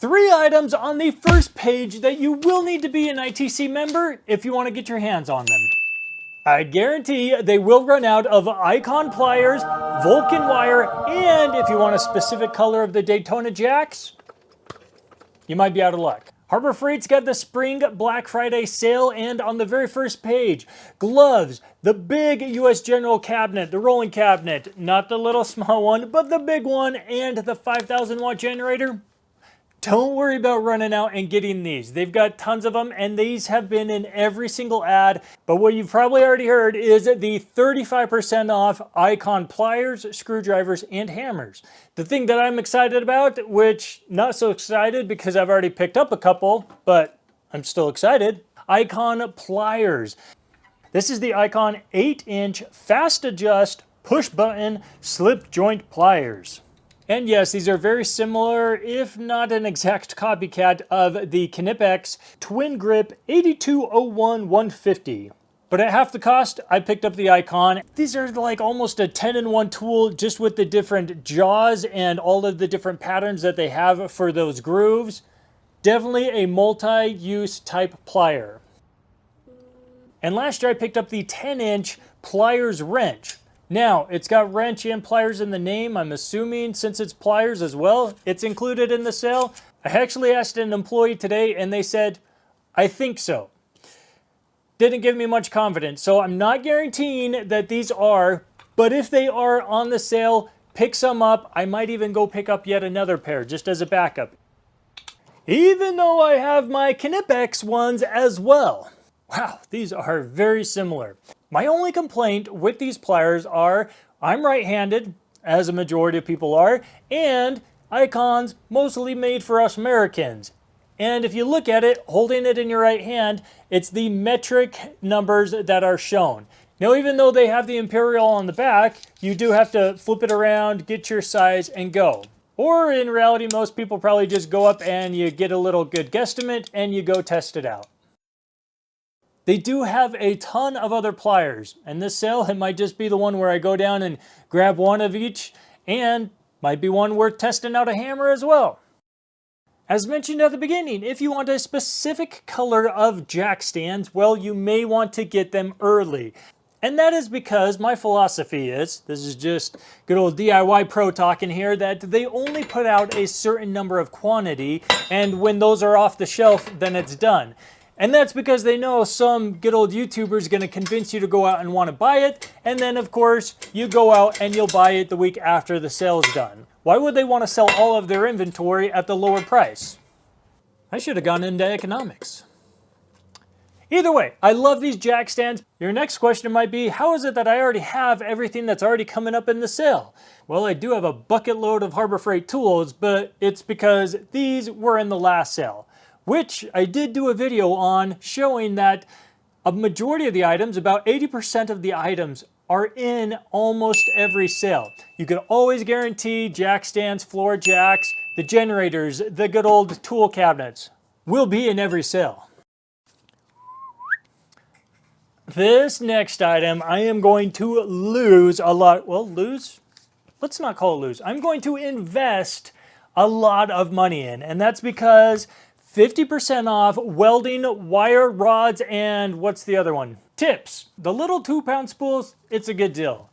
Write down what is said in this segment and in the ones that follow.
3 items on the first page that you will need to be an ITC member if you want to get your hands on them. I guarantee they will run out of Icon pliers, Vulcan wire, and if you want a specific color of the Daytona jacks, you might be out of luck. Harbor Freight's got the Spring Black Friday sale, and on the very first page, gloves, the big US General cabinet, the rolling cabinet, not the little small one, but the big one, and the 5,000 watt generator. Don't worry about running out and getting these. They've got tons of them, and these have been in every single ad. But what you've probably already heard is the 35% off Icon pliers, screwdrivers, and hammers. The thing that I'm excited about, which not so excited because I've already picked up a couple, but I'm still excited, Icon pliers. This is the Icon 8-inch fast adjust push button slip joint pliers. And yes, these are very similar, if not an exact copycat, of the Knipex Twin Grip 8201-150. But at half the cost, I picked up the Icon. These are like almost a 10-in-1 tool, just with the different jaws and all of the different patterns that they have for those grooves. Definitely a multi-use type plier. And last year I picked up the 10-inch pliers wrench. Now, it's got wrench and pliers in the name. I'm assuming since it's pliers as well, it's included in the sale. I actually asked an employee today and they said, I think so. Didn't give me much confidence, so I'm not guaranteeing that these are, but if they are on the sale, pick some up. I might even go pick up yet another pair just as a backup. Even though I have my Knipex ones as well. Wow, these are very similar. My only complaint with these pliers are I'm right-handed, as a majority of people are, and Icon's mostly made for us Americans. And if you look at it, holding it in your right hand, it's the metric numbers that are shown. Now, even though they have the imperial on the back, you do have to flip it around, get your size, and go. Or in reality, most people probably just go up and you get a little good guesstimate and you go test it out. They do have a ton of other pliers, and this sale, it might just be the one where I go down and grab one of each, and might be one worth testing out a hammer as well. As mentioned at the beginning, if you want a specific color of jack stands, well, you may want to get them early. And that is because my philosophy is, this is just good old DIY pro talking here, that they only put out a certain number of quantity, and when those are off the shelf, then it's done. And that's because they know some good old YouTuber is going to convince you to go out and want to buy it, and then of course you go out and you'll buy it the week after the sale's done. Why would they want to sell all of their inventory at the lower price? I should have gone into economics. Either way, I love these jack stands. Your next question might be, how is it that I already have everything that's already coming up in the sale? Well, I do have a bucket load of Harbor Freight tools, but it's because these were in the last sale, which I did do a video on showing that a majority of the items, about 80% of the items, are in almost every sale. You can always guarantee jack stands, floor jacks, the generators, the good old tool cabinets will be in every sale. This next item, I am going to lose a lot. Well, lose? Let's not call it lose. I'm going to invest a lot of money in, and that's because 50% off welding wire rods and what's the other one? Tips. The little 2-pound spools, it's a good deal.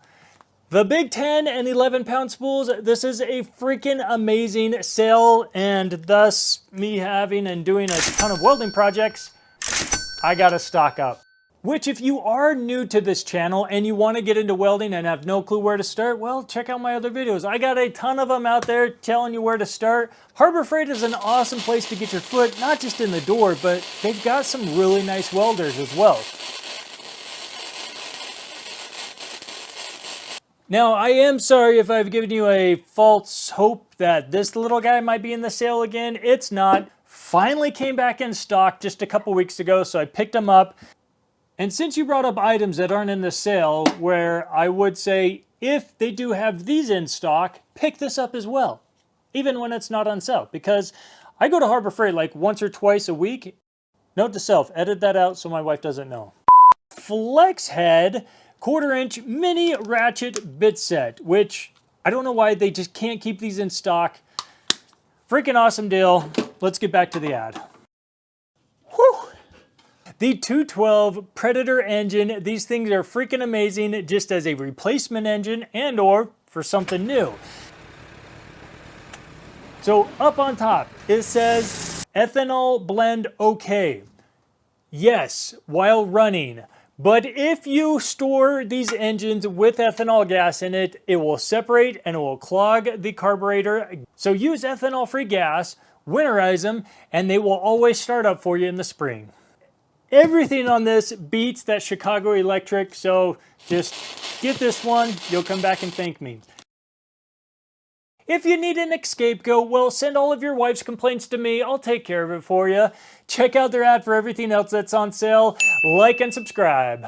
The big 10 and 11-pound spools, this is a freaking amazing sale, and thus me having and doing a ton of welding projects, I gotta stock up. Which, if you are new to this channel and you want to get into welding and have no clue where to start, well, check out my other videos. I got a ton of them out there telling you where to start. Harbor Freight is an awesome place to get your foot, not just in the door, but they've got some really nice welders as well. Now, I am sorry if I've given you a false hope that this little guy might be in the sale again. It's not. Finally came back in stock just a couple weeks ago, so I picked them up. And since you brought up items that aren't in the sale, where I would say if they do have these in stock, pick this up as well, even when it's not on sale. Because I go to Harbor Freight like once or twice a week. Note to self, edit that out so my wife doesn't know. Flex head 1/4-inch mini ratchet bit set, which I don't know why they just can't keep these in stock. Freaking awesome deal. let's get back to the ad. Whew. The 212 Predator engine, these things are freaking amazing just as a replacement engine and or for something new. So up on top, it says ethanol blend okay. Yes, while running. But if you store these engines with ethanol gas in it, it will separate and it will clog the carburetor. So use ethanol-free gas, winterize them, and they will always start up for you in the spring. Everything on this beats that Chicago Electric, so just get this one, you'll come back and thank me. If you need an scapegoat, well, send all of your wife's complaints to me. I'll take care of it for you. Check out their ad for everything else that's on sale. Like and subscribe.